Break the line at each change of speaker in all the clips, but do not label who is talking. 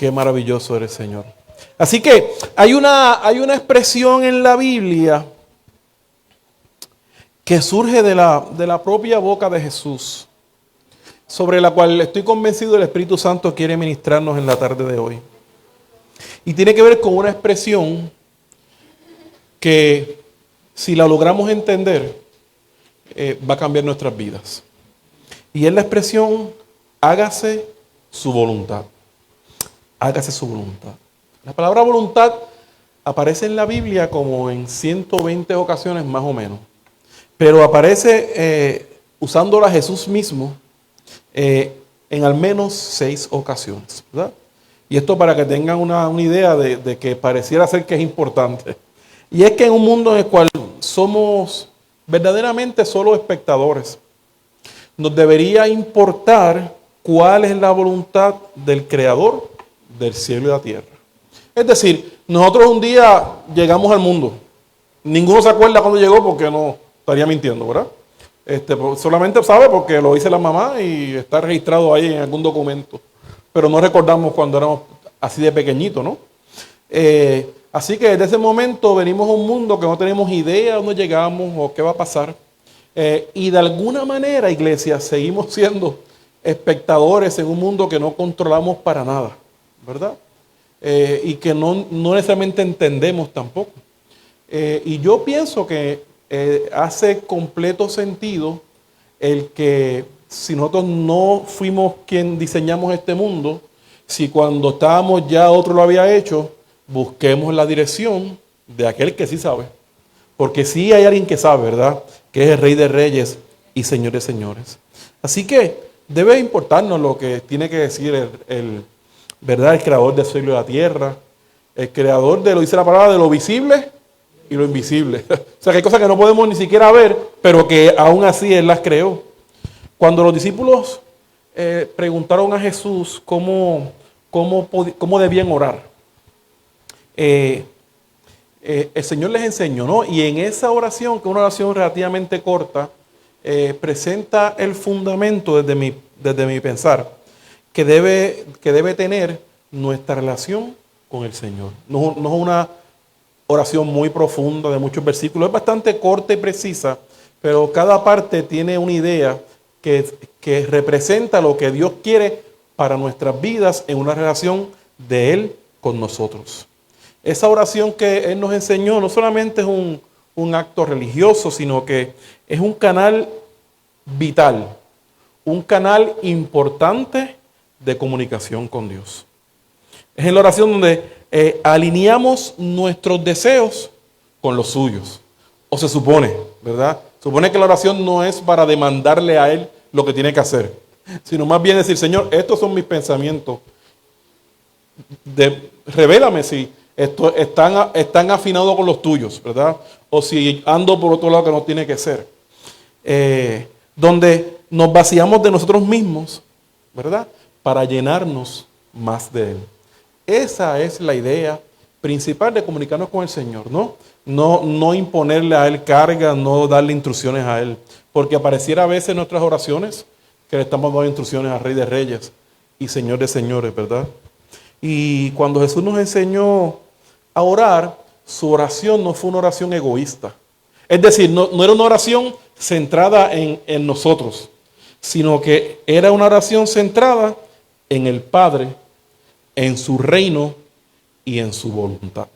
Qué maravilloso eres, Señor. Así que hay una expresión en la Biblia que surge de la propia boca de Jesús, sobre la cual estoy convencido el Espíritu Santo quiere ministrarnos en la tarde de hoy. Y tiene que ver con una expresión que, si la logramos entender, va a cambiar nuestras vidas. Y es la expresión, hágase su voluntad. Hágase su voluntad. La palabra voluntad aparece en la Biblia como en 120 ocasiones más o menos. Pero aparece usándola Jesús mismo en al menos 6 ocasiones, ¿verdad? Y esto para que tengan una idea de que pareciera ser que es importante. Y es que en un mundo en el cual somos verdaderamente solo espectadores, nos debería importar cuál es la voluntad del Creador del cielo y la tierra. Es decir, nosotros un día llegamos al mundo. Ninguno se acuerda cuando llegó porque no estaría mintiendo, ¿verdad? Solamente sabe porque lo dice la mamá y está registrado ahí en algún documento. Pero no recordamos cuando éramos así de pequeñitos, ¿no? Así que desde ese momento venimos a un mundo que no tenemos idea de dónde llegamos o qué va a pasar. Y de alguna manera, iglesia, seguimos siendo espectadores en un mundo que no controlamos para nada, ¿verdad? Y que no necesariamente entendemos tampoco. Y yo pienso que hace completo sentido el que si nosotros no fuimos quien diseñamos este mundo, si cuando estábamos ya otro lo había hecho, busquemos la dirección de aquel que sí sabe. Porque sí hay alguien que sabe, ¿verdad? Que es el Rey de Reyes y Señor de Señores. Así que debe importarnos lo que tiene que decir ¿verdad? El creador del cielo y la tierra. El creador de, lo dice la palabra, de lo visible y lo invisible. O sea, que hay cosas que no podemos ni siquiera ver, pero que aún así Él las creó. Cuando los discípulos preguntaron a Jesús cómo debían orar, el Señor les enseñó, ¿no? Y en esa oración, que es una oración relativamente corta, presenta el fundamento desde mi pensar, que debe tener nuestra relación con el Señor. No es una oración muy profunda de muchos versículos, es bastante corta y precisa, pero cada parte tiene una idea que representa lo que Dios quiere para nuestras vidas en una relación de Él con nosotros. Esa oración que Él nos enseñó no solamente es un acto religioso, sino que es un canal vital, un canal importante de comunicación con Dios. Es en la oración donde alineamos nuestros deseos con los suyos. O se supone, ¿verdad? Supone que la oración no es para demandarle a Él lo que tiene que hacer, sino más bien decir, Señor, estos son mis pensamientos. Revélame si están afinados con los tuyos, ¿verdad? O si ando por otro lado que no tiene que ser. Donde nos vaciamos de nosotros mismos, ¿verdad? Para llenarnos más de Él. Esa es la idea principal de comunicarnos con el Señor, ¿no? No imponerle a Él carga, no darle instrucciones a Él. Porque apareciera a veces en nuestras oraciones que le estamos dando instrucciones al Rey de Reyes y Señor de Señores, ¿verdad? Y cuando Jesús nos enseñó a orar, su oración no fue una oración egoísta. Es decir, no era una oración centrada en nosotros, sino que era una oración centrada en el Padre, en su reino y en su voluntad.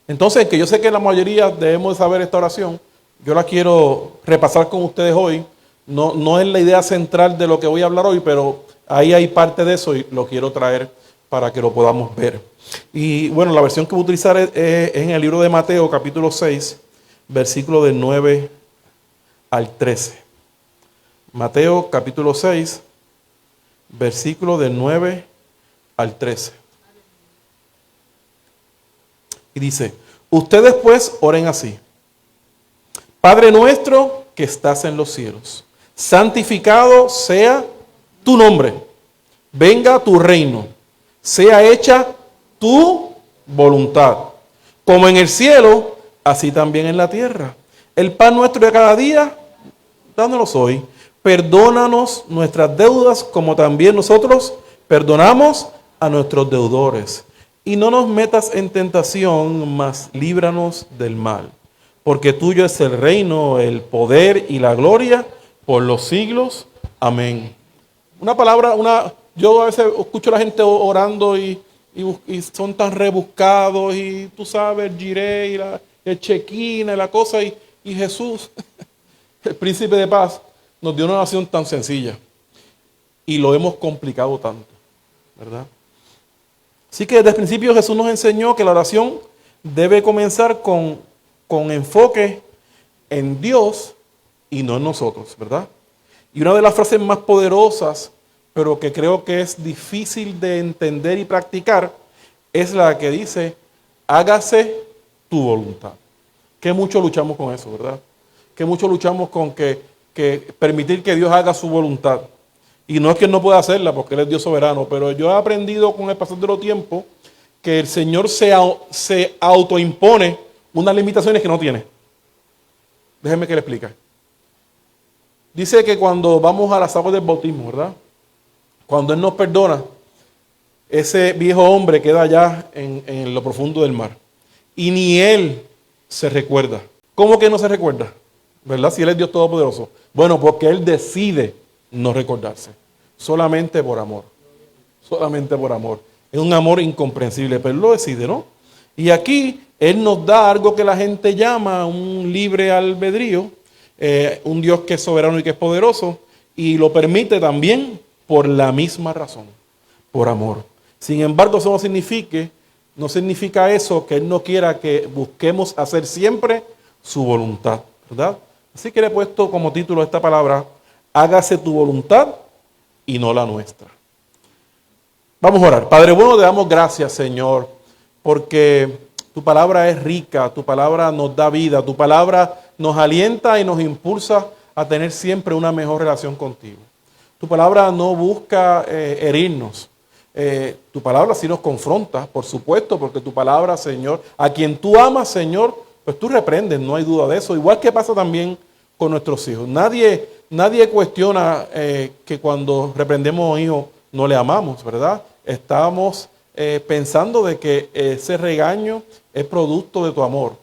Entonces, que yo sé que la mayoría debemos de saber esta oración, yo la quiero repasar con ustedes hoy. No es la idea central de lo que voy a hablar hoy, pero ahí hay parte de eso y lo quiero traer para que lo podamos ver. Y bueno, la versión que voy a utilizar es en el libro de Mateo, capítulo 6, versículo del 9 al 13. Mateo, capítulo 6, versículo del 9 al 13. Y dice, ustedes pues oren así. Padre nuestro que estás en los cielos, santificado sea tu nombre. Venga tu reino. Sea hecha tu voluntad, como en el cielo, así también en la tierra. El pan nuestro de cada día, dános hoy. Perdónanos nuestras deudas, como también nosotros perdonamos a nuestros deudores. Y no nos metas en tentación, mas líbranos del mal. Porque tuyo es el reino, el poder y la gloria por los siglos. Amén. Una palabra, yo a veces escucho a la gente orando y son tan rebuscados y tú sabes, el jiré y el chequina y la cosa y Jesús, el príncipe de paz, nos dio una oración tan sencilla y lo hemos complicado tanto, ¿verdad? Así que desde el principio Jesús nos enseñó que la oración debe comenzar con enfoque en Dios y no en nosotros, ¿verdad? Y una de las frases más poderosas, pero que creo que es difícil de entender y practicar, es la que dice, hágase tu voluntad. Que mucho luchamos con eso, ¿verdad? Que mucho luchamos con que permitir que Dios haga su voluntad. Y no es que Él no pueda hacerla, porque Él es Dios soberano, pero yo he aprendido con el pasar de los tiempos que el Señor se autoimpone unas limitaciones que no tiene. Déjenme que le explique. Dice que cuando vamos a las aguas del bautismo, ¿verdad? Cuando Él nos perdona, ese viejo hombre queda allá en lo profundo del mar. Y ni Él se recuerda. ¿Cómo que no se recuerda? ¿Verdad? Si Él es Dios Todopoderoso. Bueno, porque Él decide no recordarse. Solamente por amor. Solamente por amor. Es un amor incomprensible, pero Él lo decide, ¿no? Y aquí Él nos da algo que la gente llama un libre albedrío, un Dios que es soberano y que es poderoso, y lo permite también por la misma razón, por amor. Sin embargo, eso no significa eso que Él no quiera que busquemos hacer siempre su voluntad, ¿verdad? Así que le he puesto como título a esta palabra, hágase tu voluntad y no la nuestra. Vamos a orar. Padre bueno, te damos gracias, Señor, porque tu palabra es rica, tu palabra nos da vida, tu palabra nos alienta y nos impulsa a tener siempre una mejor relación contigo. Tu palabra no busca herirnos. Tu palabra sí nos confronta, por supuesto, porque tu palabra, Señor, a quien tú amas, Señor, pues tú reprendes, no hay duda de eso. Igual que pasa también con nuestros hijos. Nadie cuestiona que cuando reprendemos a un hijo no le amamos, ¿verdad? Estamos pensando de que ese regaño es producto de tu amor.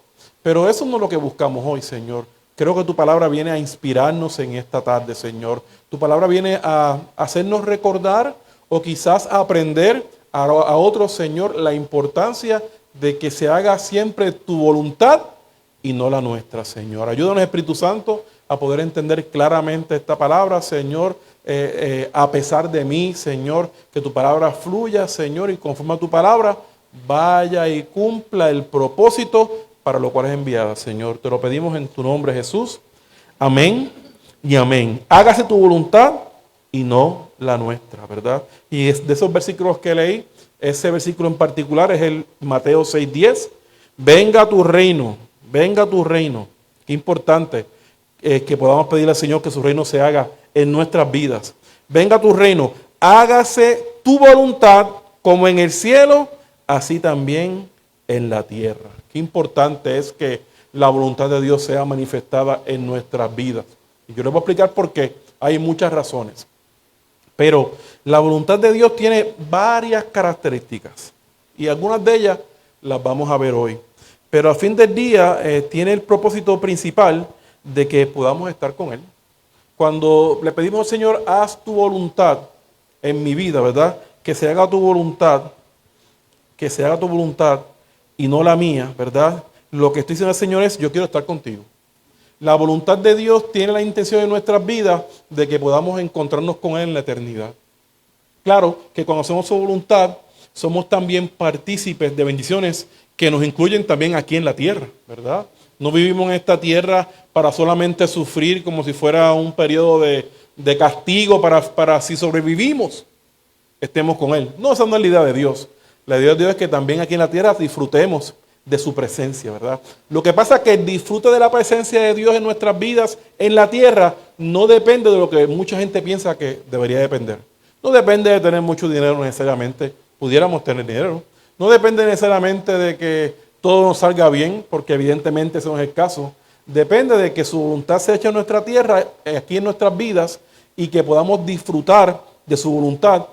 Pero eso no es lo que buscamos hoy, Señor. Creo que tu palabra viene a inspirarnos en esta tarde, Señor. Tu palabra viene a hacernos recordar o quizás a aprender a otros, Señor, la importancia de que se haga siempre tu voluntad y no la nuestra, Señor. Ayúdanos, Espíritu Santo, a poder entender claramente esta palabra, Señor, a pesar de mí, Señor, que tu palabra fluya, Señor, y conforme a tu palabra, vaya y cumpla el propósito para lo cual es enviada, Señor. Te lo pedimos en tu nombre, Jesús. Amén y amén. Hágase tu voluntad y no la nuestra, ¿verdad? Y de esos versículos que leí, ese versículo en particular es el Mateo 6:10. Venga tu reino, venga tu reino. Qué importante que podamos pedirle al Señor que su reino se haga en nuestras vidas. Venga tu reino, hágase tu voluntad como en el cielo, así también en la tierra. Qué importante es que la voluntad de Dios sea manifestada en nuestras vidas. Y yo les voy a explicar por qué. Hay muchas razones. Pero la voluntad de Dios tiene varias características. Y algunas de ellas las vamos a ver hoy. Pero al fin del día tiene el propósito principal de que podamos estar con Él. Cuando le pedimos al Señor, haz tu voluntad en mi vida, ¿verdad? Que se haga tu voluntad, que se haga tu voluntad y no la mía, ¿verdad? Lo que estoy diciendo al Señor es, yo quiero estar contigo. La voluntad de Dios tiene la intención en nuestras vidas de que podamos encontrarnos con Él en la eternidad. Claro que cuando hacemos su voluntad, somos también partícipes de bendiciones que nos incluyen también aquí en la tierra, ¿verdad? No vivimos en esta tierra para solamente sufrir como si fuera un periodo de castigo para si sobrevivimos, estemos con Él. No, esa no es la idea de Dios. La idea de Dios es que también aquí en la tierra disfrutemos de su presencia, ¿verdad? Lo que pasa es que el disfrute de la presencia de Dios en nuestras vidas en la tierra no depende de lo que mucha gente piensa que debería depender. No depende de tener mucho dinero necesariamente. Pudiéramos tener dinero. No depende necesariamente de que todo nos salga bien, porque evidentemente ese no es el caso. Depende de que su voluntad se eche en nuestra tierra, aquí en nuestras vidas, y que podamos disfrutar de su voluntad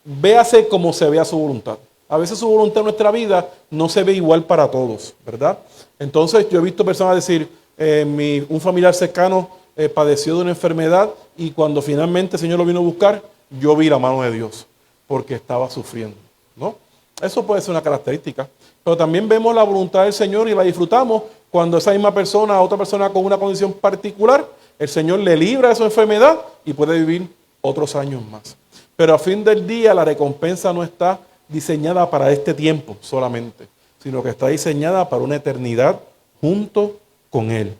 véase como se vea su voluntad. A veces su voluntad en nuestra vida no se ve igual para todos, ¿verdad? Entonces yo he visto personas decir, un familiar cercano padeció de una enfermedad y cuando finalmente el Señor lo vino a buscar, yo vi la mano de Dios porque estaba sufriendo, ¿no? Eso puede ser una característica, pero también vemos la voluntad del Señor y la disfrutamos cuando esa misma persona, a otra persona con una condición particular, el Señor le libra de su enfermedad y puede vivir otros años más. Pero a fin del día la recompensa no está diseñada para este tiempo solamente, sino que está diseñada para una eternidad junto con Él.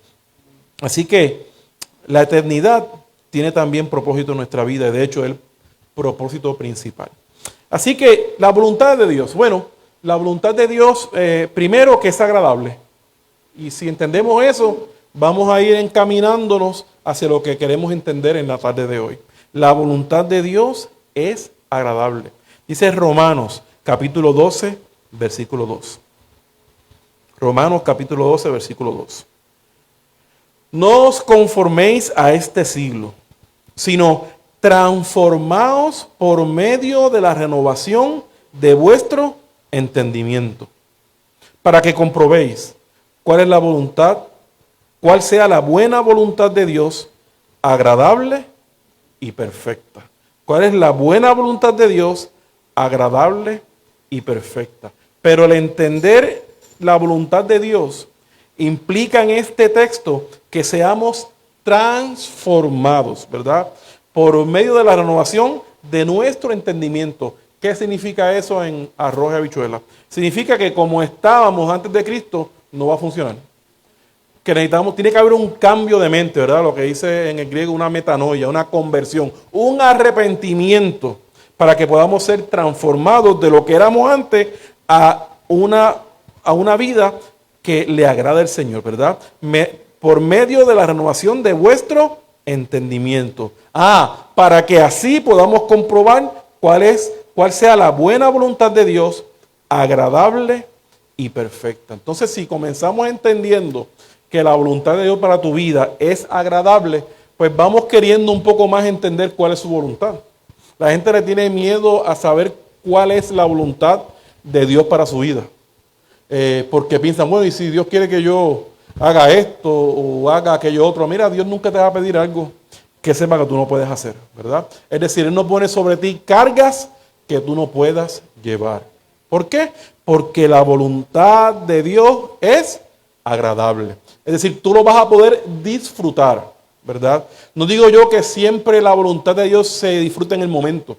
Así que la eternidad tiene también propósito en nuestra vida, y de hecho es el propósito principal. Así que la voluntad de Dios, bueno, la voluntad de Dios, primero que es agradable. Y si entendemos eso, vamos a ir encaminándonos hacia lo que queremos entender en la tarde de hoy. La voluntad de Dios es agradable. Dice Romanos capítulo 12, versículo 2. Romanos capítulo 12, versículo 2. No os conforméis a este siglo, sino transformaos por medio de la renovación de vuestro entendimiento, para que comprobéis cuál es la voluntad, cuál sea la buena voluntad de Dios, agradable y perfecta. ¿Cuál es la buena voluntad de Dios, agradable y perfecta? Pero el entender la voluntad de Dios implica en este texto que seamos transformados, ¿verdad? Por medio de la renovación de nuestro entendimiento. ¿Qué significa eso en arroz y habichuela? Significa que como estábamos antes de Cristo, no va a funcionar. Que necesitamos, tiene que haber un cambio de mente, ¿verdad? Lo que dice en el griego una metanoia, una conversión, un arrepentimiento para que podamos ser transformados de lo que éramos antes a una vida que le agrada al Señor, ¿verdad? Por medio de la renovación de vuestro entendimiento. Para que así podamos comprobar cuál sea la buena voluntad de Dios, agradable y perfecta. Entonces, si comenzamos entendiendo que la voluntad de Dios para tu vida es agradable, pues vamos queriendo un poco más entender cuál es su voluntad. La gente le tiene miedo a saber cuál es la voluntad de Dios para su vida. Porque piensan, bueno, y si Dios quiere que yo haga esto o haga aquello otro, mira, Dios nunca te va a pedir algo que sepa que tú no puedes hacer, ¿verdad? Es decir, Él no pone sobre ti cargas que tú no puedas llevar. ¿Por qué? Porque la voluntad de Dios es agradable. Es decir, tú lo vas a poder disfrutar, ¿verdad? No digo yo que siempre la voluntad de Dios se disfruta en el momento,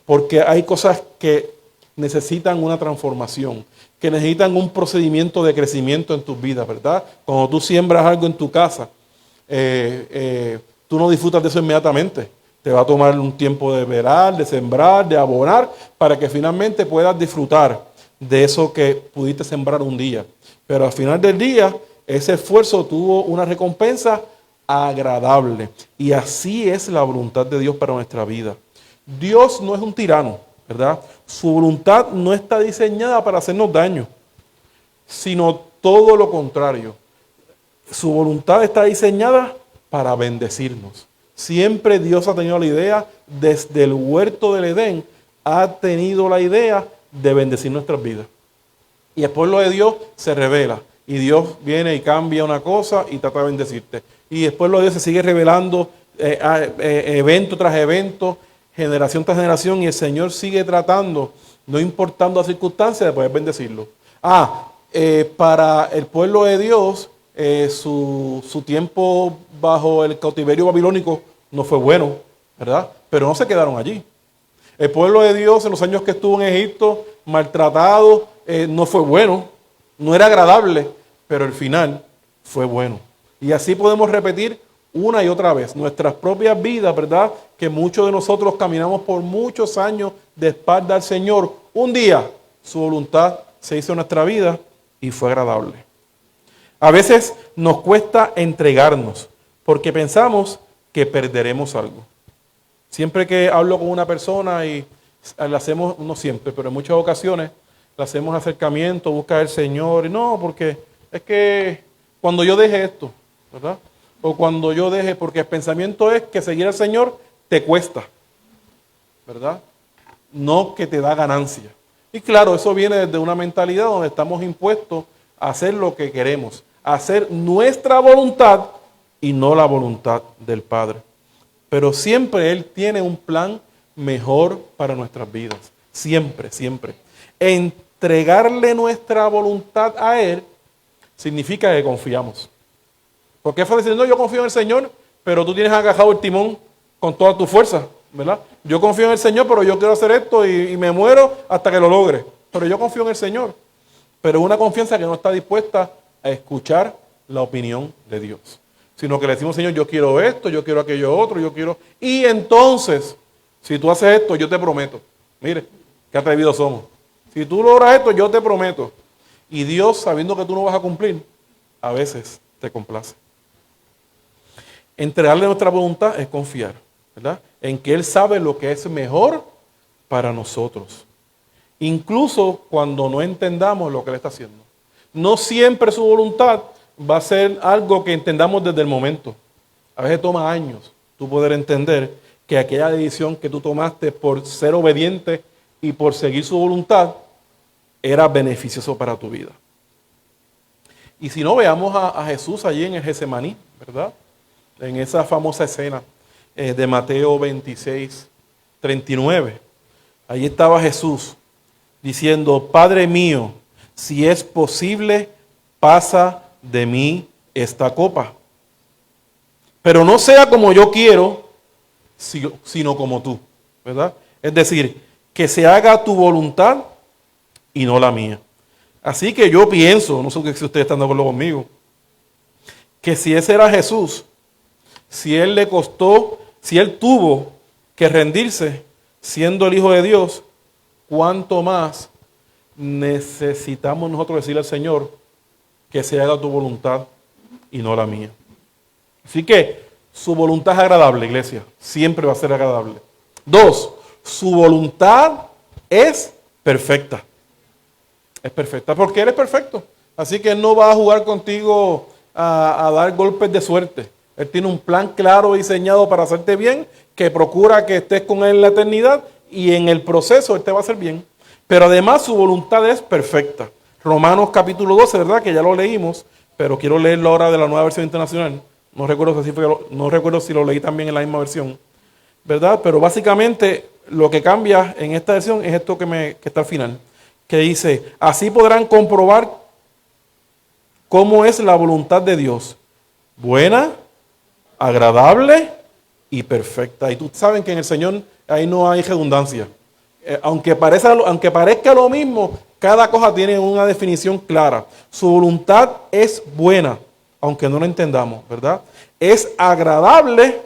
porque hay cosas que necesitan una transformación, que necesitan un procedimiento de crecimiento en tus vidas, ¿verdad? Cuando tú siembras algo en tu casa, tú no disfrutas de eso inmediatamente. Te va a tomar un tiempo de verar, de sembrar, de abonar, para que finalmente puedas disfrutar de eso que pudiste sembrar un día. Pero al final del día, ese esfuerzo tuvo una recompensa agradable. Y así es la voluntad de Dios para nuestra vida. Dios no es un tirano, ¿verdad? Su voluntad no está diseñada para hacernos daño, sino todo lo contrario. Su voluntad está diseñada para bendecirnos. Siempre Dios ha tenido la idea, desde el huerto del Edén, ha tenido la idea de bendecir nuestras vidas. Y el pueblo de Dios se revela. Y Dios viene y cambia una cosa y trata de bendecirte. Y el pueblo de Dios se sigue revelando evento tras evento, generación tras generación, y el Señor sigue tratando, no importando las circunstancias, de poder bendecirlo. Para el pueblo de Dios, su tiempo bajo el cautiverio babilónico no fue bueno, ¿verdad? Pero no se quedaron allí. El pueblo de Dios en los años que estuvo en Egipto, maltratado, no fue bueno, no era agradable, pero el final fue bueno. Y así podemos repetir una y otra vez nuestras propias vidas, ¿verdad? Que muchos de nosotros caminamos por muchos años de espalda al Señor. Un día su voluntad se hizo en nuestra vida y fue agradable. A veces nos cuesta entregarnos porque pensamos que perderemos algo. Siempre que hablo con una persona y le hacemos, no siempre, pero en muchas ocasiones le hacemos acercamiento, busca al Señor, y no, porque es que cuando yo deje esto, ¿verdad? O cuando yo deje, porque el pensamiento es que seguir al Señor te cuesta, ¿verdad? no que te da ganancia. Y claro, eso viene desde una mentalidad donde estamos impuestos a hacer lo que queremos, a hacer nuestra voluntad y no la voluntad del Padre. Pero siempre Él tiene un plan mejor para nuestras vidas. Siempre, siempre. Entregarle nuestra voluntad a Él significa que confiamos. Porque es fácil decir, no, yo confío en el Señor, pero tú tienes agajado el timón con toda tu fuerza, ¿verdad? Yo confío en el Señor, pero yo quiero hacer esto y me muero hasta que lo logre. Pero yo confío en el Señor. Pero una confianza que no está dispuesta a escuchar la opinión de Dios. Sino que le decimos, Señor, yo quiero esto, yo quiero aquello otro, yo quiero... Y entonces, si tú haces esto, yo te prometo. Mire, qué atrevidos somos. Si tú logras esto, yo te prometo. Y Dios, sabiendo que tú no vas a cumplir, a veces te complace. Entregarle nuestra voluntad es confiar, ¿verdad? En que Él sabe lo que es mejor para nosotros. Incluso cuando no entendamos lo que Él está haciendo. No siempre su voluntad va a ser algo que entendamos desde el momento. A veces toma años tú poder entender que aquella decisión que tú tomaste por ser obediente y por seguir su voluntad era beneficioso para tu vida. Y si no, veamos a Jesús allí en el Getsemaní, ¿verdad? En esa famosa escena de Mateo 26, 39. Allí estaba Jesús diciendo, Padre mío, si es posible, pasa de mí esta copa. Pero no sea como yo quiero, sino como tú, ¿verdad? Es decir, que se haga tu voluntad y no la mía. Así que yo pienso, no sé si ustedes están de acuerdo conmigo, que si ese era Jesús, si Él le costó, si Él tuvo que rendirse siendo el Hijo de Dios, ¿cuánto más necesitamos nosotros decirle al Señor que se haga tu voluntad y no la mía? Así que su voluntad es agradable, iglesia. Siempre va a ser agradable. 2, su voluntad es perfecta. Es perfecta porque Él es perfecto. Así que Él no va a jugar contigo a dar golpes de suerte. Él tiene un plan claro diseñado para hacerte bien, que procura que estés con Él en la eternidad y en el proceso Él te va a hacer bien. Pero además su voluntad es perfecta. Romanos capítulo 12, ¿verdad? Que ya lo leímos, pero quiero leerlo ahora de la Nueva Versión Internacional. No recuerdo si lo leí también en la misma versión, ¿verdad? Pero básicamente lo que cambia en esta versión es esto que está al final, que dice, así podrán comprobar cómo es la voluntad de Dios, buena, agradable y perfecta. Y tú saben que en el Señor ahí no hay redundancia. Aunque parezca lo mismo, cada cosa tiene una definición clara. Su voluntad es buena, aunque no lo entendamos, ¿verdad? Es agradable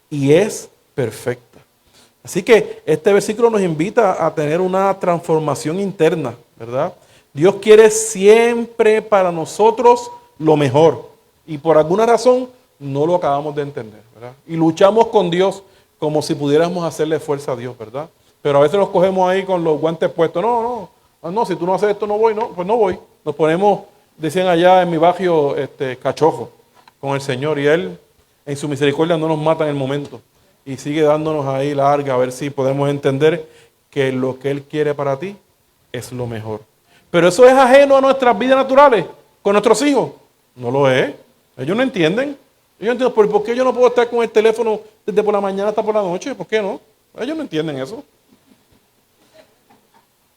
y es perfecta. Así que este versículo nos invita a tener una transformación interna, ¿verdad? Dios quiere siempre para nosotros lo mejor. Y por alguna razón no lo acabamos de entender, ¿verdad? Y luchamos con Dios como si pudiéramos hacerle fuerza a Dios, ¿verdad? Pero a veces nos cogemos ahí con los guantes puestos. No, si tú no haces esto no voy, no, pues no voy. Nos ponemos, decían allá en mi barrio, cachojo con el Señor. Y Él, en su misericordia, no nos mata en el momento. Y sigue dándonos ahí larga a ver si podemos entender que lo que Él quiere para ti es lo mejor. Pero eso es ajeno a nuestras vidas naturales, con nuestros hijos. No lo es. Ellos no entienden. Ellos entienden, ¿por qué yo no puedo estar con el teléfono desde por la mañana hasta por la noche? ¿Por qué no? Ellos no entienden eso.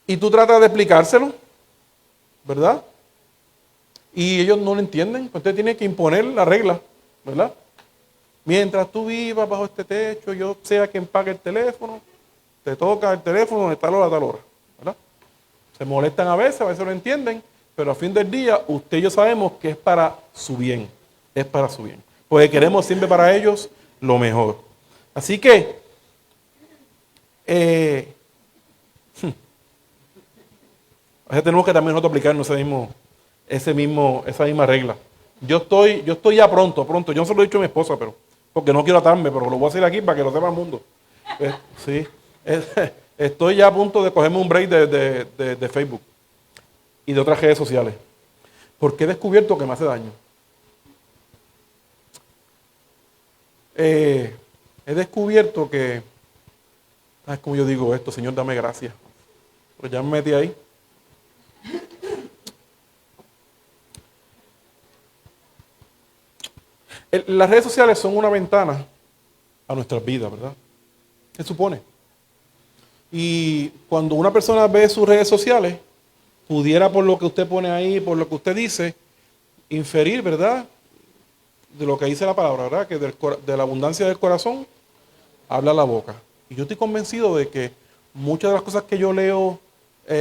Y tú tratas de explicárselo, ¿verdad? Y ellos no lo entienden. Usted tiene que imponer la regla, ¿verdad? Mientras tú vivas bajo este techo, yo sea quien pague el teléfono, te toca el teléfono de tal hora a tal hora, ¿verdad? Se molestan a veces lo entienden, pero a fin del día, usted y yo sabemos que es para su bien. Es para su bien. Porque queremos siempre para ellos lo mejor. Así que, tenemos que también nosotros aplicarnos esa misma regla. Yo estoy ya pronto. Yo no se lo he dicho a mi esposa, porque no quiero atarme, pero lo voy a decir aquí para que lo sepa el mundo. Sí, estoy ya a punto de cogerme un break de Facebook y de otras redes sociales. Porque he descubierto que me hace daño. He descubierto que ¿Sabes cómo yo digo esto? Señor, dame gracias. Pues ya me metí ahí. Las redes sociales son una ventana a nuestras vidas, ¿verdad? Se supone. Y cuando una persona ve sus redes sociales, pudiera por lo que usted pone ahí, por lo que usted dice, inferir, ¿verdad? De lo que dice la palabra, ¿verdad? Que de la abundancia del corazón habla la boca. Y yo estoy convencido de que muchas de las cosas que yo leo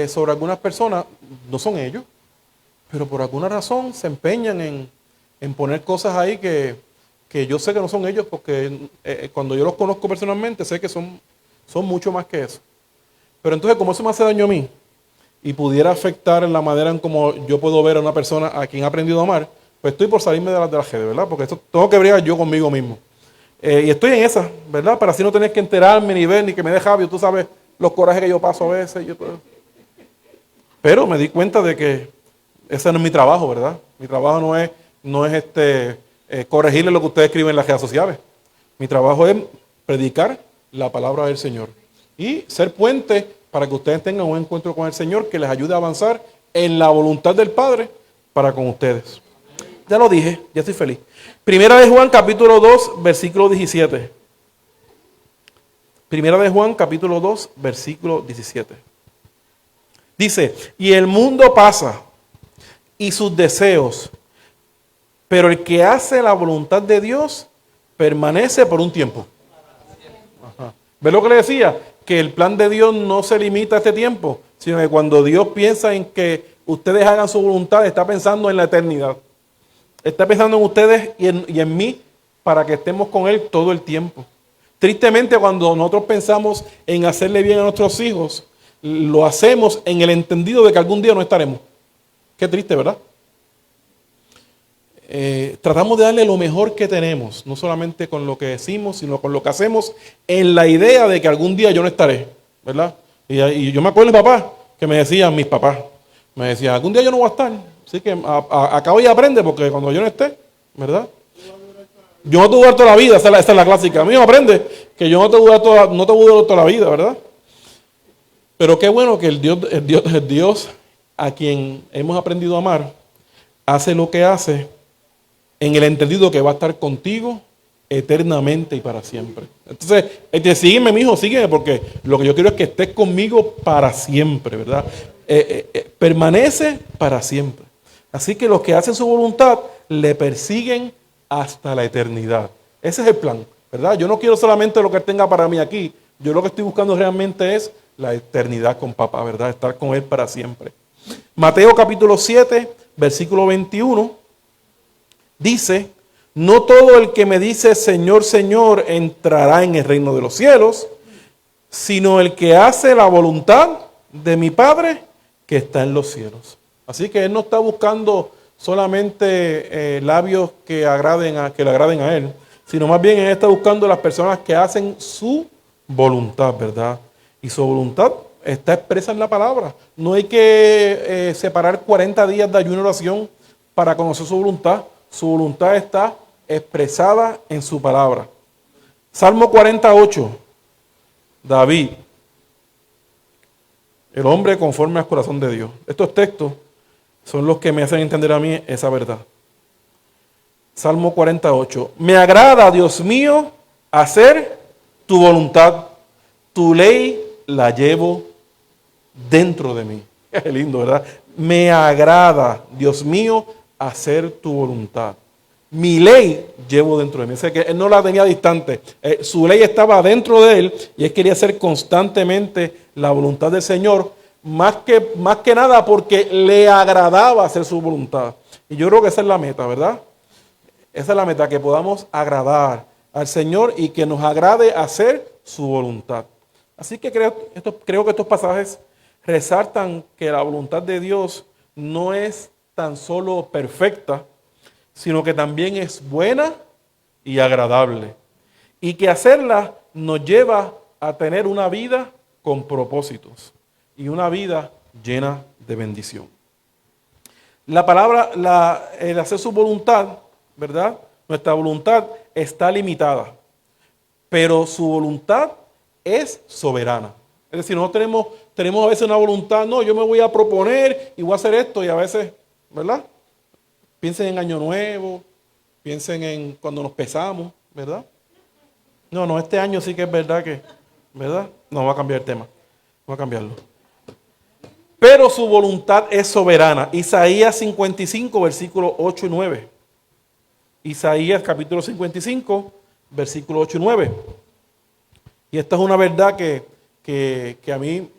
sobre algunas personas no son ellos, pero por alguna razón se empeñan en poner cosas ahí que yo sé que no son ellos, porque cuando yo los conozco personalmente sé que son mucho más que eso. Pero entonces, como eso me hace daño a mí y pudiera afectar en la manera en cómo yo puedo ver a una persona a quien he aprendido a amar, pues estoy por salirme de la redes, ¿verdad? Porque esto tengo que bregar yo conmigo mismo. Y estoy en esa, ¿verdad? Para así no tener que enterarme ni ver ni que me dé Javier. Tú sabes los corajes que yo paso a veces. Pero me di cuenta de que ese no es mi trabajo, ¿verdad? Mi trabajo no es corregirle lo que ustedes escriben en las redes sociales. Mi trabajo es predicar la palabra del Señor y ser puente para que ustedes tengan un encuentro con el Señor que les ayude a avanzar en la voluntad del Padre para con ustedes. Ya lo dije, ya estoy feliz. Primera de Juan, capítulo 2, versículo 17. Primera de Juan, capítulo 2, versículo 17. Dice, y el mundo pasa y sus deseos, pero el que hace la voluntad de Dios permanece por un tiempo. Ajá. ¿Ves lo que le decía? Que el plan de Dios no se limita a este tiempo, sino que cuando Dios piensa en que ustedes hagan su voluntad, está pensando en la eternidad. Está pensando en ustedes y en mí para que estemos con Él todo el tiempo. Tristemente, cuando nosotros pensamos en hacerle bien a nuestros hijos, lo hacemos en el entendido de que algún día no estaremos. Qué triste, ¿verdad? Tratamos de darle lo mejor que tenemos, no solamente con lo que decimos, sino con lo que hacemos, en la idea de que algún día yo no estaré, ¿verdad? Y yo me acuerdo de papá, que me decían mis papás, me decían, algún día yo no voy a estar, así que acabo y aprende, porque cuando yo no esté, ¿verdad? Yo no te voy a durar toda la vida, esa es la clásica. A mí me aprende que yo no te voy a durar toda la vida, ¿verdad? Pero qué bueno que el Dios a quien hemos aprendido a amar, hace lo que hace en el entendido que va a estar contigo eternamente y para siempre. Entonces, sígueme, mi hijo, sígueme, porque lo que yo quiero es que estés conmigo para siempre, ¿verdad? Permanece para siempre. Así que los que hacen su voluntad le persiguen hasta la eternidad. Ese es el plan, ¿verdad? Yo no quiero solamente lo que Él tenga para mí aquí. Yo lo que estoy buscando realmente es la eternidad con papá, ¿verdad? Estar con Él para siempre. Mateo capítulo 7, versículo 21, dice, no todo el que me dice Señor, Señor, entrará en el reino de los cielos, sino el que hace la voluntad de mi Padre que está en los cielos. Así que Él no está buscando solamente labios que le agraden a Él, sino más bien Él está buscando las personas que hacen su voluntad, ¿verdad? Y su voluntad está expresa en la palabra. No hay que separar 40 días de ayuno y oración para conocer su voluntad. Su voluntad está expresada en su palabra. Salmo 48, David, el hombre conforme al corazón de Dios. Estos textos son los que me hacen entender a mí esa verdad. Salmo 48. Me agrada, Dios mío, hacer tu voluntad. Tu ley la llevo dentro de mí. Qué lindo, ¿verdad? Me agrada, Dios mío, hacer tu voluntad. Mi ley llevo dentro de mí. O sea que Él no la tenía distante. Su ley estaba dentro de Él y Él quería hacer constantemente la voluntad del Señor. Más que nada porque le agradaba hacer su voluntad. Y yo creo que esa es la meta, ¿verdad? Esa es la meta, que podamos agradar al Señor y que nos agrade hacer su voluntad. Así que creo que estos pasajes resaltan que la voluntad de Dios no es tan solo perfecta, sino que también es buena y agradable. Y que hacerla nos lleva a tener una vida con propósitos y una vida llena de bendición. La palabra, el hacer su voluntad, ¿verdad? Nuestra voluntad está limitada, pero su voluntad es soberana. Es decir, nosotros tenemos a veces una voluntad, no, yo me voy a proponer y voy a hacer esto, y a veces, ¿verdad? Piensen en Año Nuevo, piensen en cuando nos pesamos, ¿verdad? No, este año sí que es verdad que, ¿verdad? No, va a cambiar el tema, va a cambiarlo. Pero su voluntad es soberana. Isaías 55, versículos 8 y 9. Isaías capítulo 55, versículos 8 y 9. Y esta es una verdad que a mí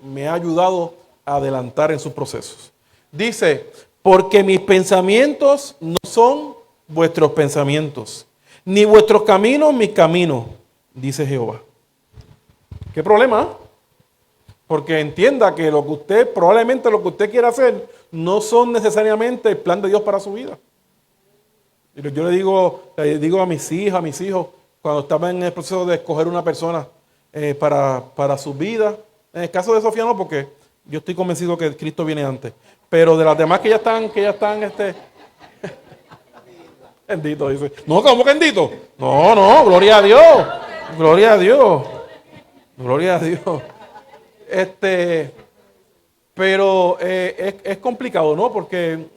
me ha ayudado a adelantar en sus procesos. Dice, porque mis pensamientos no son vuestros pensamientos, ni vuestros caminos mis caminos, dice Jehová. ¿Qué problema? Porque entienda que probablemente lo que usted quiera hacer, no son necesariamente el plan de Dios para su vida. Yo le digo a mis hijos, cuando estaban en el proceso de escoger una persona para su vida, en el caso de Sofía no, porque yo estoy convencido que Cristo viene antes, pero de las demás que ya están, bendito, dice. No, ¿cómo que bendito? No, gloria a Dios, gloria a Dios, gloria a Dios. Pero es complicado, ¿no? Porque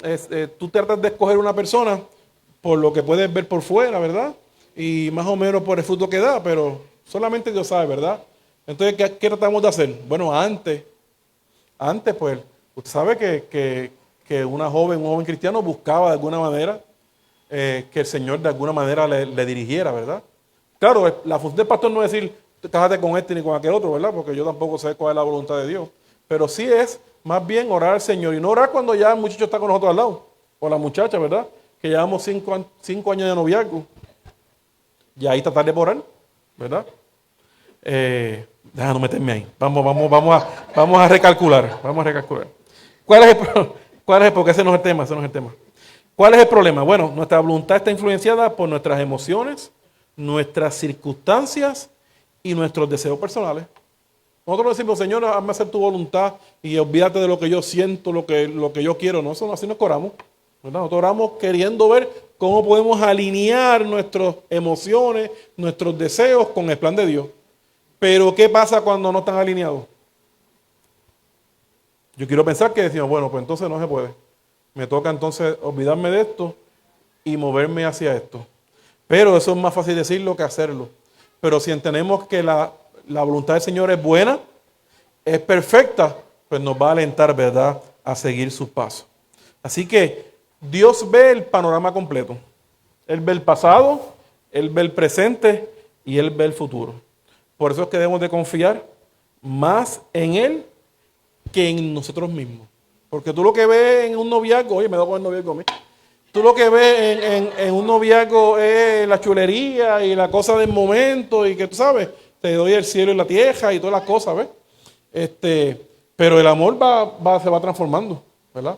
tú tratas de escoger una persona por lo que puedes ver por fuera, ¿verdad? Y más o menos por el fruto que da, pero solamente Dios sabe, ¿verdad? Entonces, ¿qué tratamos de hacer? Bueno, antes pues, usted sabe que un joven cristiano buscaba de alguna manera que el Señor de alguna manera le dirigiera, ¿verdad? Claro, la función del pastor no es decir, cásate con este ni con aquel otro, ¿verdad? Porque yo tampoco sé cuál es la voluntad de Dios. Pero sí es más bien orar al Señor. Y no orar cuando ya el muchacho está con nosotros al lado. O la muchacha, ¿verdad? Que llevamos 5 años de noviazgo. Y ahí tratar de orar, ¿verdad? Déjame meterme ahí. Vamos a recalcular. ¿Cuál es porque ese no es el tema, ¿Cuál es el problema? Bueno, nuestra voluntad está influenciada por nuestras emociones, nuestras circunstancias y nuestros deseos personales. Nosotros decimos, Señor, hazme hacer tu voluntad y olvídate de lo que yo siento, lo que yo quiero. No, así nos oramos, ¿verdad? Nosotros oramos queriendo ver cómo podemos alinear nuestras emociones, nuestros deseos con el plan de Dios. Pero ¿qué pasa cuando no están alineados? Yo quiero pensar que decimos, bueno, pues entonces no se puede. Me toca entonces olvidarme de esto y moverme hacia esto. Pero eso es más fácil decirlo que hacerlo. Pero si entendemos que la voluntad del Señor es buena, es perfecta, pues nos va a alentar, ¿verdad?, a seguir sus pasos. Así que Dios ve el panorama completo. Él ve el pasado, Él ve el presente y Él ve el futuro. Por eso es que debemos de confiar más en Él que en nosotros mismos. Porque tú lo que ves en un noviazgo, oye, me da con el noviazgo a mí. Tú lo que ves en un noviazgo es la chulería y la cosa del momento y que tú sabes, te doy el cielo y la tierra y todas las cosas, ¿ves? Pero el amor se va transformando, ¿verdad?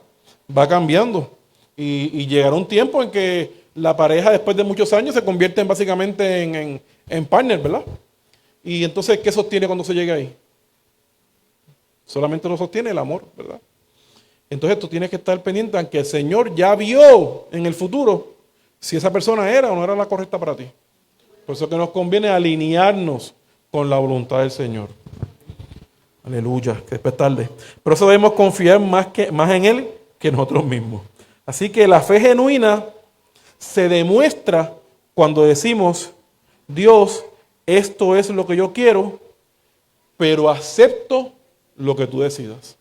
Va cambiando. Y llegará un tiempo en que la pareja después de muchos años se convierte básicamente en partner, ¿verdad? Y entonces, ¿qué sostiene cuando se llega ahí? Solamente lo sostiene el amor, ¿verdad? Entonces tú tienes que estar pendiente aunque el Señor ya vio en el futuro si esa persona era o no era la correcta para ti. Por eso es que nos conviene alinearnos con la voluntad del Señor. Aleluya, que después es tarde. Por eso debemos confiar más en Él que nosotros mismos. Así que la fe genuina se demuestra cuando decimos, Dios, esto es lo que yo quiero, pero acepto lo que tú decidas.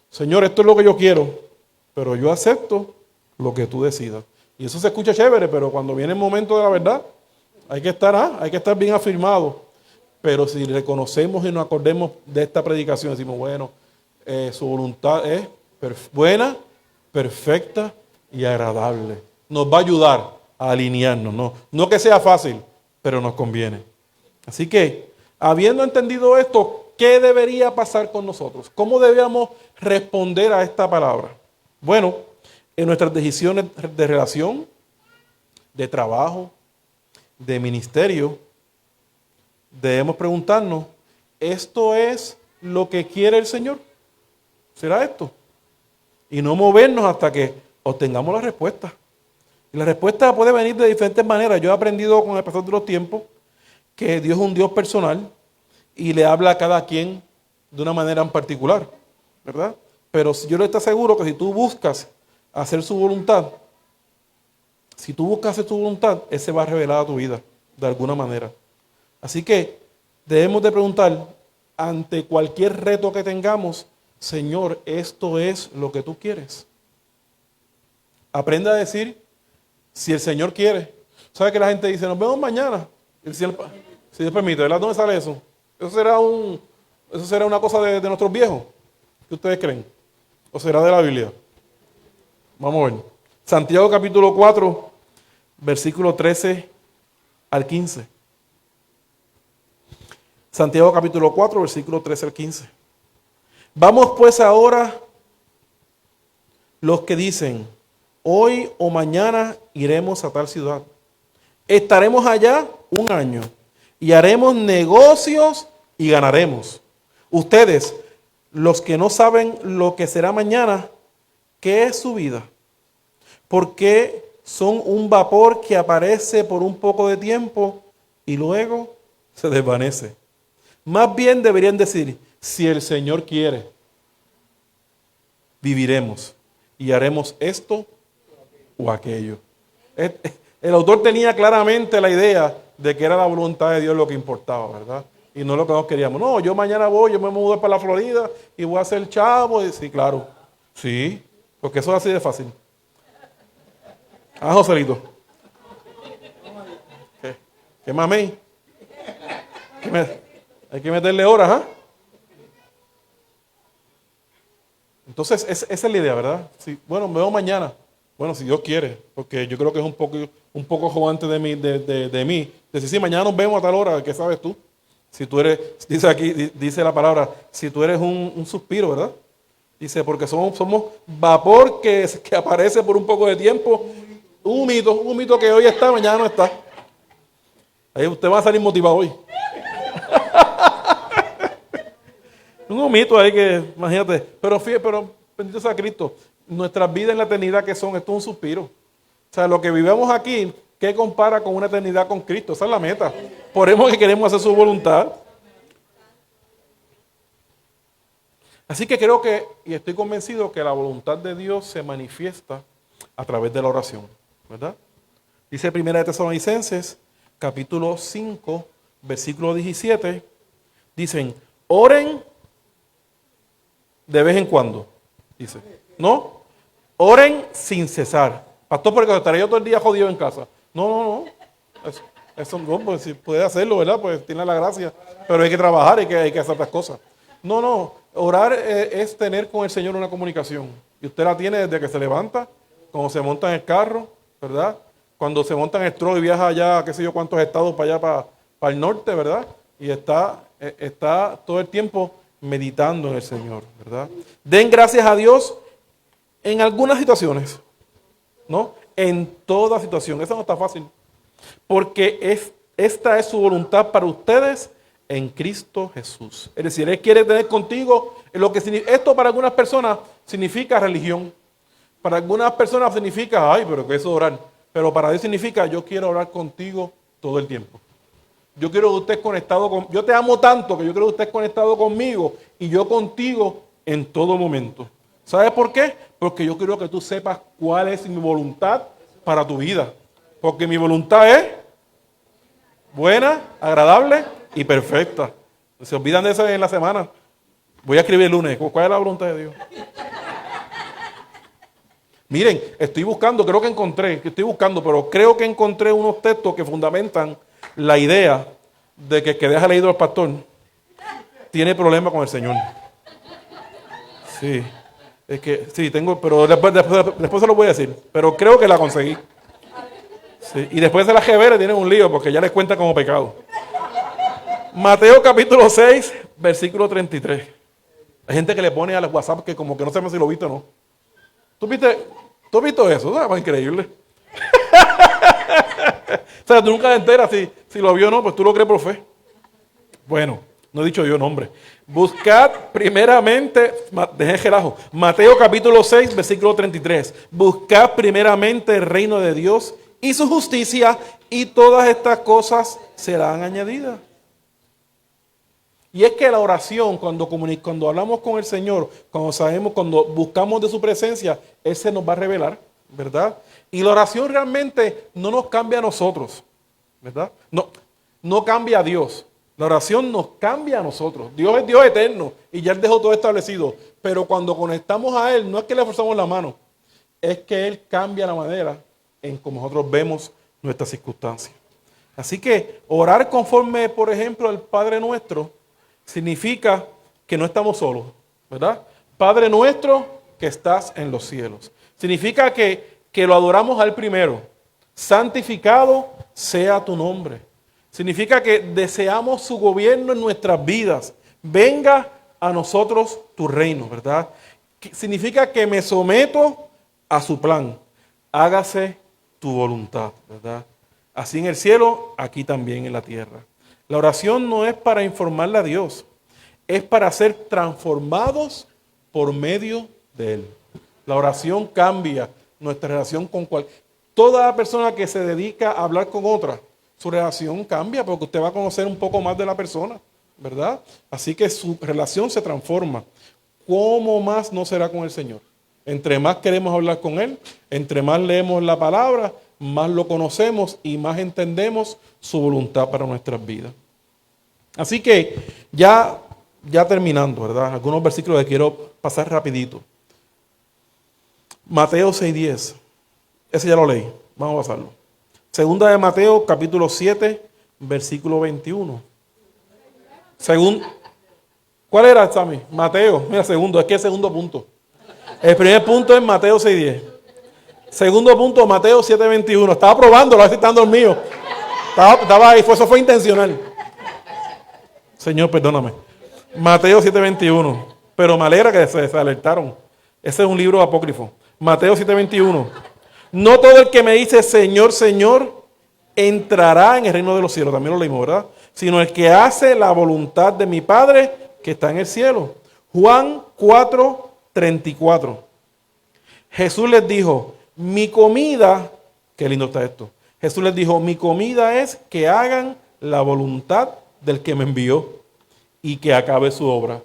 Señor, esto es lo que yo quiero, pero yo acepto lo que tú decidas. Y eso se escucha chévere, pero cuando viene el momento de la verdad, hay que estar bien afirmado. Pero si reconocemos y nos acordemos de esta predicación, decimos, bueno, su voluntad es buena, perfecta y agradable. Nos va a ayudar a alinearnos. No que sea fácil, pero nos conviene. Así que, habiendo entendido esto, ¿qué debería pasar con nosotros? ¿Cómo debíamos responder a esta palabra? Bueno, en nuestras decisiones de relación, de trabajo, de ministerio, debemos preguntarnos, ¿esto es lo que quiere el Señor? ¿Será esto? Y no movernos hasta que obtengamos la respuesta. Y la respuesta puede venir de diferentes maneras. Yo he aprendido con el pasar de los tiempos que Dios es un Dios personal y le habla a cada quien de una manera en particular, ¿verdad? Pero yo le estoy seguro que si tú buscas hacer su voluntad, Él se va a revelar a tu vida de alguna manera. Así que debemos de preguntar ante cualquier reto que tengamos, Señor, ¿esto es lo que tú quieres? Aprenda a decir, si el Señor quiere. ¿Sabe que la gente dice, nos vemos mañana? Si Dios permite, ¿verdad? ¿Dónde sale eso? Eso será una cosa de nuestros viejos. ¿Qué ustedes creen? ¿O será de la Biblia? Vamos a ver. Santiago capítulo 4, versículo 13 al 15. Santiago capítulo 4, versículo 13 al 15. Vamos pues ahora los que dicen, hoy o mañana iremos a tal ciudad. Estaremos allá un año y haremos negocios y ganaremos. Ustedes, los que no saben lo que será mañana, ¿qué es su vida? Porque son un vapor que aparece por un poco de tiempo y luego se desvanece. Más bien deberían decir, si el Señor quiere, viviremos y haremos esto o aquello. El autor tenía claramente la idea de que era la voluntad de Dios lo que importaba, ¿verdad? Y no lo que nos queríamos. No, yo mañana yo me mudo para la Florida y voy a ser chavo. Y, sí, claro. Sí, porque eso es así de fácil. Ah, Joselito. ¿Qué mamey? Hay que meterle horas, ¿ah? Entonces, esa es la idea, ¿verdad? Sí, bueno, me veo mañana. Bueno, si Dios quiere, porque yo creo que es un poco jodante de mí. Decir, sí, mañana nos vemos a tal hora, ¿qué sabes tú? Si tú eres, dice la palabra, si tú eres un suspiro, ¿verdad? Dice, porque somos vapor que aparece por un poco de tiempo, un mito que hoy está, mañana no está. Ahí usted va a salir motivado hoy. Un mito ahí que, imagínate, pero bendito sea Cristo, nuestras vidas en la eternidad que son, esto es un suspiro. O sea, lo que vivimos aquí, ¿qué compara con una eternidad con Cristo? Esa es la meta. Por eso que queremos hacer su voluntad. Así que creo que, y estoy convencido que la voluntad de Dios se manifiesta a través de la oración, ¿verdad? Dice 1 Tesalonicenses, capítulo 5, versículo 17, dicen, oren de vez en cuando, dice, ¿no? Oren sin cesar. Pastor, porque estaré yo todo el día jodido en casa. No. Eso no, pues si puede hacerlo, ¿verdad? Pues tiene la gracia. Pero hay que trabajar, hay que hacer otras cosas. No. Orar es tener con el Señor una comunicación. Y usted la tiene desde que se levanta, cuando se monta en el carro, ¿verdad? Cuando se monta en el tro y viaja allá, qué sé yo cuántos estados para allá, para el norte, ¿verdad? Y está todo el tiempo meditando en el Señor, ¿verdad? Den gracias a Dios en algunas situaciones, ¿no? En toda situación. Eso no está fácil. Porque esta es su voluntad para ustedes en Cristo Jesús. Es decir, Él quiere tener contigo lo que significa. Esto para algunas personas significa religión. Para algunas personas significa, ay, pero ¿qué es orar? Pero para Dios significa, yo quiero orar contigo todo el tiempo. Yo quiero que usted esté conectado con... Yo te amo tanto que yo quiero que usted esté conectado conmigo y yo contigo en todo momento. ¿Sabes por qué? Porque yo quiero que tú sepas cuál es mi voluntad para tu vida. Porque mi voluntad es buena, agradable y perfecta. Se olvidan de eso en la semana. Voy a escribir el lunes. ¿Cuál es la voluntad de Dios? Miren, pero creo que encontré unos textos que fundamentan la idea de que el que deja leído al pastor tiene problemas con el Señor. Sí, es que sí, pero después se lo voy a decir, pero creo que la conseguí. Sí, y después de la jevera tienen un lío porque ya les cuenta como pecado. Mateo capítulo 6, versículo 33. Hay gente que le pone a los WhatsApp que como que no sabemos si lo viste o no. ¿Tú has visto eso? ¿No? Es increíble. O sea, tú nunca te enteras si lo vio o no, pues tú lo crees por fe. Bueno, no he dicho yo nombre. Buscad primeramente, dejé relajo. Mateo capítulo 6, versículo 33. Buscad primeramente el reino de Dios y su justicia Y todas estas cosas serán añadidas. Y es que la oración, cuando hablamos con el Señor, cuando buscamos de su presencia, Él se nos va a revelar, ¿verdad? Y la oración realmente no nos cambia a nosotros, ¿verdad? No cambia a Dios. La oración nos cambia a nosotros. Dios es Dios eterno y ya Él dejó todo establecido. Pero cuando conectamos a Él, no es que le forzamos la mano, es que Él cambia la manera en cómo nosotros vemos nuestras circunstancias. Así que orar conforme, por ejemplo, al Padre Nuestro, significa que no estamos solos, ¿verdad? Padre nuestro que estás en los cielos. Significa que lo adoramos a Él primero. Santificado sea tu nombre. Significa que deseamos su gobierno en nuestras vidas. Venga a nosotros tu reino, ¿verdad? Significa que me someto a su plan. Hágase tu voluntad, ¿verdad? Así en el cielo, aquí también en la tierra. La oración no es para informarle a Dios, es para ser transformados por medio de Él. La oración cambia nuestra relación con toda persona que se dedica a hablar con otra, su relación cambia porque usted va a conocer un poco más de la persona, ¿verdad? Así que su relación se transforma. ¿Cómo más no será con el Señor? Entre más queremos hablar con Él, entre más leemos la palabra, más lo conocemos y más entendemos su voluntad para nuestras vidas. Así que ya terminando, ¿verdad? Algunos versículos que quiero pasar rapidito. Mateo 6:10. Ese ya lo leí. Vamos a pasarlo. Segunda de Mateo, capítulo 7, versículo 21. ¿Cuál era, Sammy? Mateo. Mira, segundo. Es que es segundo punto. El primer punto es Mateo 6:10. Segundo punto, Mateo 7:21. Estaba probándolo, a ver si están dormidos. Estaba ahí, eso fue intencional. Señor, perdóname. Mateo 7:21. Pero me alegra que se alertaron. Ese es un libro apócrifo. Mateo 7:21. No todo el que me dice Señor, Señor, entrará en el reino de los cielos. También lo leímos, ¿verdad? Sino el que hace la voluntad de mi Padre que está en el cielo. Juan 4:34. Jesús les dijo, mi comida, qué lindo está esto. Jesús les dijo, mi comida es que hagan la voluntad del que me envió y que acabe su obra.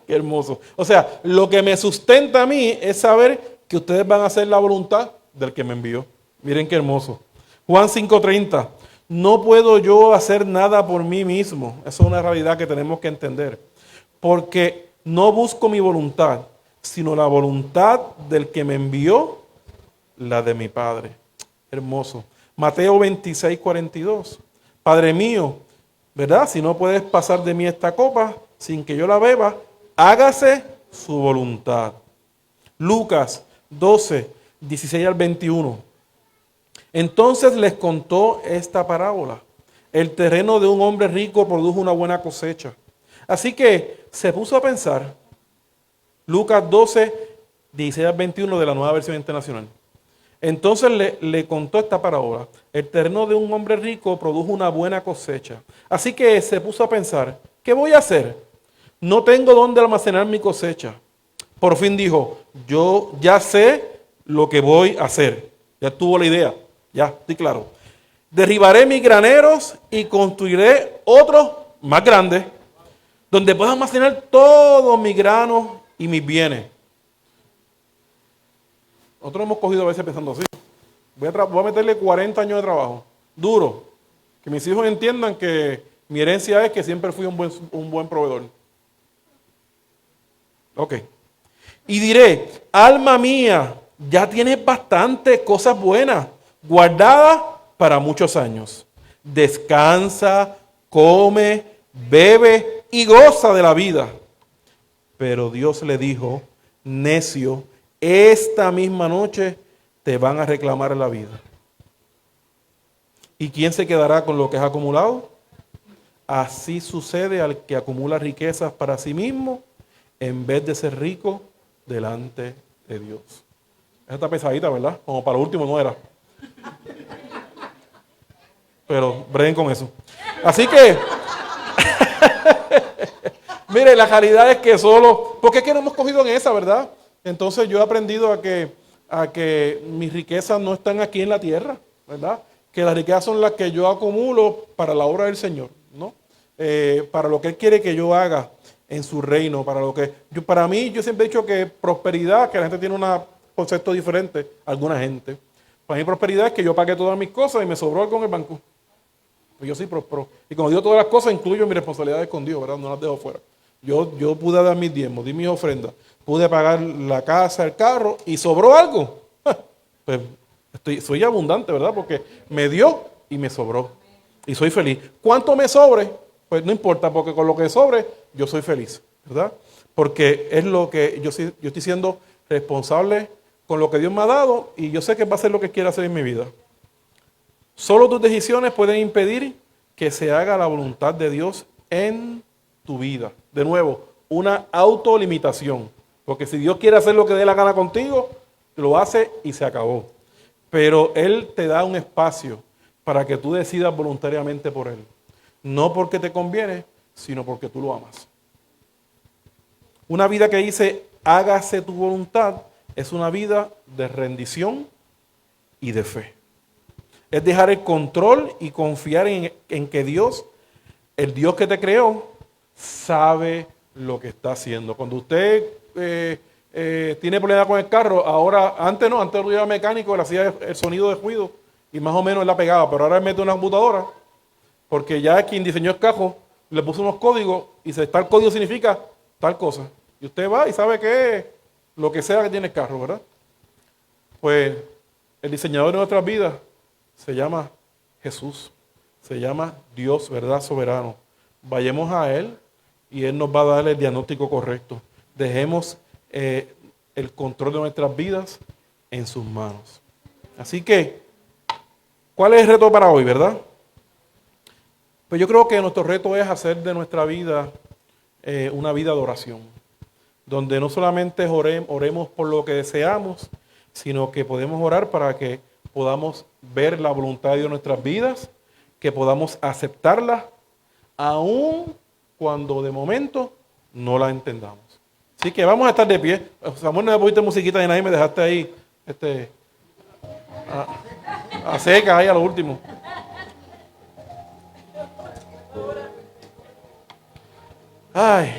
Qué hermoso. O sea, lo que me sustenta a mí es saber que ustedes van a hacer la voluntad del que me envió. Miren qué hermoso. Juan 5:30. No puedo yo hacer nada por mí mismo. Eso es una realidad que tenemos que entender. Porque no busco mi voluntad, sino la voluntad del que me envió, la de mi Padre. Hermoso. Mateo 26:42. Padre mío, ¿verdad? Si no puedes pasar de mí esta copa sin que yo la beba, hágase su voluntad. Lucas 12:16-21. Entonces les contó esta parábola. El terreno de un hombre rico produjo una buena cosecha. Así que se puso a pensar, Lucas 12:16-21 de la Nueva Versión Internacional. Entonces le contó esta parábola. El terreno de un hombre rico produjo una buena cosecha. Así que se puso a pensar, ¿qué voy a hacer? No tengo dónde almacenar mi cosecha. Por fin dijo, yo ya sé lo que voy a hacer. Ya tuvo la idea, ya estoy claro. Derribaré mis graneros y construiré otros más grandes, donde pueda almacenar todos mis granos y mis bienes. Nosotros hemos cogido a veces pensando así. Voy a meterle 40 años de trabajo, duro. Que mis hijos entiendan que mi herencia es que siempre fui un buen proveedor. Ok. Y diré, alma mía, ya tienes bastantes cosas buenas, guardadas para muchos años. Descansa, come, bebe y goza de la vida. Pero Dios le dijo, necio, esta misma noche te van a reclamar la vida. ¿Y quién se quedará con lo que has acumulado? Así sucede al que acumula riquezas para sí mismo en vez de ser rico delante de Dios. Esa está pesadita, ¿verdad? Como para lo último no era. Pero breguen con eso. Así que, mire, la realidad es que porque es que no hemos cogido en esa, ¿verdad? Entonces yo he aprendido a que mis riquezas no están aquí en la tierra, ¿verdad? que las riquezas son las que yo acumulo para la obra del Señor, ¿no? Para lo que Él quiere que yo haga en su reino, para mí, yo siempre he dicho que prosperidad, que la gente tiene un concepto diferente, alguna gente. Para mí prosperidad es que yo pagué todas mis cosas y me sobró algo en el banco. Pues yo soy próspero. Y cuando digo todas las cosas, incluyo mis responsabilidades con Dios, ¿verdad? No las dejo fuera. Yo pude dar mis diezmos, di mis ofrendas, pude pagar la casa, el carro, y sobró algo. Pues soy abundante, ¿verdad? Porque me dio y me sobró. Y soy feliz. ¿Cuánto me sobre? Pues no importa, porque con lo que sobre, yo soy feliz, ¿verdad? Porque es lo que yo estoy siendo responsable con lo que Dios me ha dado y yo sé que va a ser lo que quiere hacer en mi vida. Solo tus decisiones pueden impedir que se haga la voluntad de Dios en tu vida. De nuevo, una autolimitación. Porque si Dios quiere hacer lo que dé la gana contigo, lo hace y se acabó. Pero Él te da un espacio para que tú decidas voluntariamente por Él. No porque te conviene, sino porque tú lo amas. Una vida que dice, hágase tu voluntad, es una vida de rendición y de fe. Es dejar el control y confiar en que Dios, el Dios que te creó, sabe lo que está haciendo. Cuando usted tiene problemas con el carro, antes lo llevaba mecánico, le hacía el sonido de ruido y más o menos él la pegaba, pero ahora él mete una computadora porque ya quien diseñó el carro le puso unos códigos y tal código significa tal cosa. Y usted va y sabe que es lo que sea que tiene el carro, ¿verdad? Pues el diseñador de nuestras vidas se llama Jesús, se llama Dios, ¿verdad? Soberano. Vayamos a Él y Él nos va a dar el diagnóstico correcto. Dejemos el control de nuestras vidas en sus manos. Así que, ¿cuál es el reto para hoy, verdad? Pues yo creo que nuestro reto es hacer de nuestra vida una vida de oración, donde no solamente oremos por lo que deseamos, sino que podemos orar para que podamos ver la voluntad de Dios en nuestras vidas, que podamos aceptarla, aun cuando de momento no la entendamos. Así que vamos a estar de pie. Samuel, no me pusiste musiquita y nadie me dejaste ahí a seca ahí a lo último. Ay,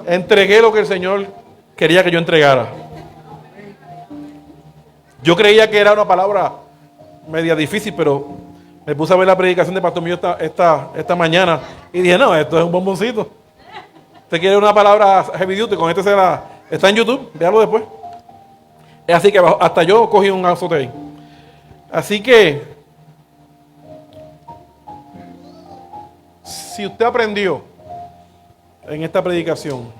entregué lo que el Señor quería que yo entregara. Yo creía que era una palabra media difícil, pero me puse a ver la predicación de Pastor Mío esta mañana y dije, no, esto es un bomboncito. Usted quiere una palabra heavy duty, con está en YouTube, véalo después. Es así que hasta yo cogí un azote ahí. Así que, si usted aprendió en esta predicación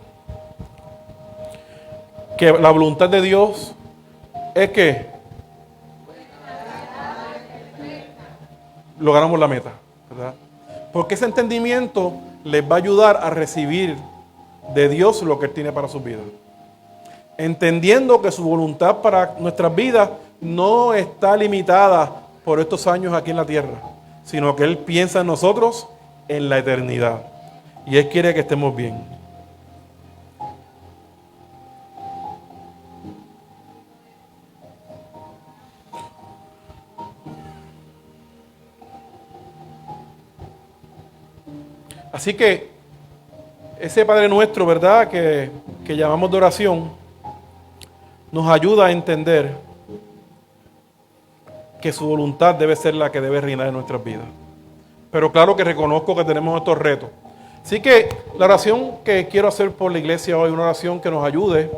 que la voluntad de Dios es que logramos la meta, ¿verdad? Porque ese entendimiento les va a ayudar a recibir de Dios lo que Él tiene para sus vidas. Entendiendo que su voluntad para nuestras vidas no está limitada por estos años aquí en la tierra, sino que Él piensa en nosotros en la eternidad. Y Él quiere que estemos bien. Así que ese Padre Nuestro, ¿verdad?, que llamamos de oración, nos ayuda a entender que su voluntad debe ser la que debe reinar en nuestras vidas. Pero claro que reconozco que tenemos estos retos. Así que la oración que quiero hacer por la iglesia hoy, una oración que nos ayude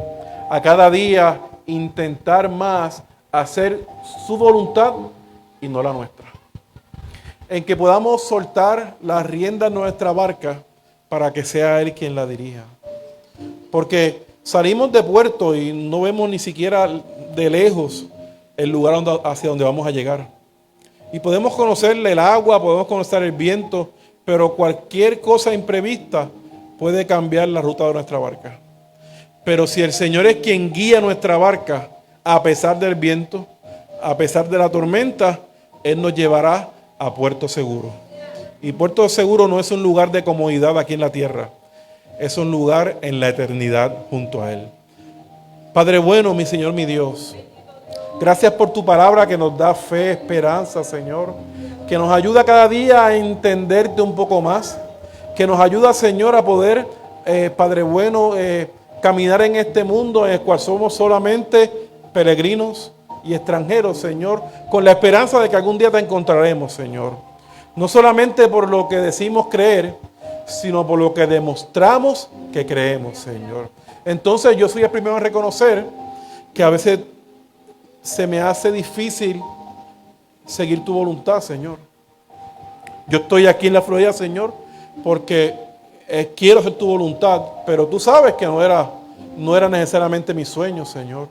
a cada día intentar más hacer su voluntad y no la nuestra. En que podamos soltar las riendas de nuestra barca para que sea Él quien la dirija. Porque salimos de puerto y no vemos ni siquiera de lejos el lugar hacia donde vamos a llegar. Y podemos conocer el agua, podemos conocer el viento, pero cualquier cosa imprevista puede cambiar la ruta de nuestra barca. Pero si el Señor es quien guía nuestra barca, a pesar del viento, a pesar de la tormenta, Él nos llevará a puerto seguro. Y puerto seguro no es un lugar de comodidad aquí en la tierra, es un lugar en la eternidad junto a Él. Padre bueno, mi Señor, mi Dios, Gracias por tu palabra que nos da fe, esperanza, Señor. Que nos ayuda cada día a entenderte un poco más. Que nos ayuda, Señor, a poder, Padre bueno, caminar en este mundo en el cual somos solamente peregrinos y extranjeros, Señor, con la esperanza de que algún día te encontraremos, Señor. No solamente por lo que decimos creer, sino por lo que demostramos que creemos, Señor. Entonces yo soy el primero en reconocer que a veces se me hace difícil seguir tu voluntad, Señor. Yo estoy aquí en la Florida, Señor, porque quiero hacer tu voluntad, pero tú sabes que no era necesariamente mi sueño, Señor.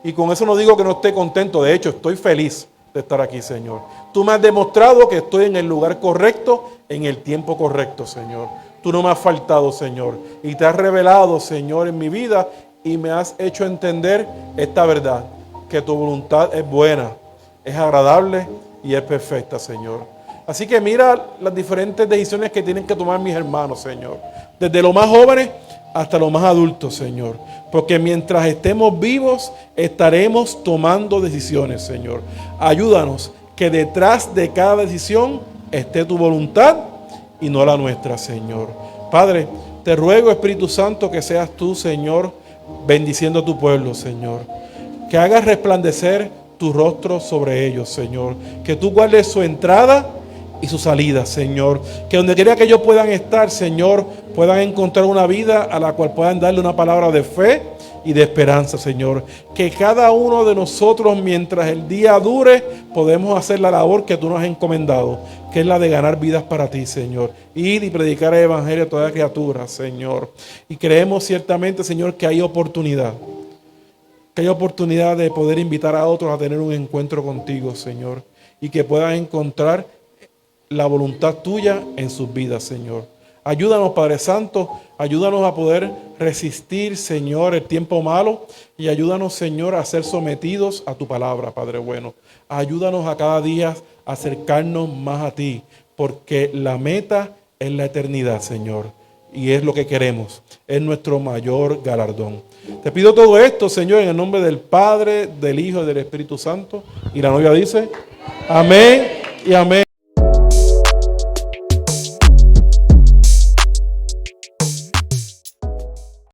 Y con eso no digo que no esté contento, de hecho estoy feliz de estar aquí, Señor. Tú me has demostrado que estoy en el lugar correcto, en el tiempo correcto, Señor. Tú no me has faltado, Señor, y te has revelado, Señor, en mi vida y me has hecho entender esta verdad, que tu voluntad es buena, es agradable y es perfecta, Señor. Así que mira las diferentes decisiones que tienen que tomar mis hermanos, Señor. Desde los más jóvenes hasta los más adultos, Señor. Porque mientras estemos vivos, estaremos tomando decisiones, Señor. Ayúdanos que detrás de cada decisión esté tu voluntad y no la nuestra, Señor. Padre, te ruego, Espíritu Santo, que seas tú, Señor, bendiciendo a tu pueblo, Señor. Que hagas resplandecer tu rostro sobre ellos, Señor. Que tú guardes su entrada y su salida, Señor. Que donde quiera que ellos puedan estar, Señor, puedan encontrar una vida a la cual puedan darle una palabra de fe y de esperanza, Señor. Que cada uno de nosotros, mientras el día dure, podemos hacer la labor que tú nos has encomendado, que es la de ganar vidas para ti, Señor. Ir y predicar el evangelio a toda criatura, Señor. Y creemos ciertamente, Señor, que hay oportunidad. Que hay oportunidad de poder invitar a otros a tener un encuentro contigo, Señor. Y que puedan encontrar la voluntad tuya en sus vidas, Señor. Ayúdanos, Padre Santo, ayúdanos a poder resistir, Señor, el tiempo malo y ayúdanos, Señor, a ser sometidos a tu palabra, Padre bueno. Ayúdanos a cada día a acercarnos más a ti, porque la meta es la eternidad, Señor, y es lo que queremos, es nuestro mayor galardón. Te pido todo esto, Señor, en el nombre del Padre, del Hijo y del Espíritu Santo. Y la novia dice, amén y amén.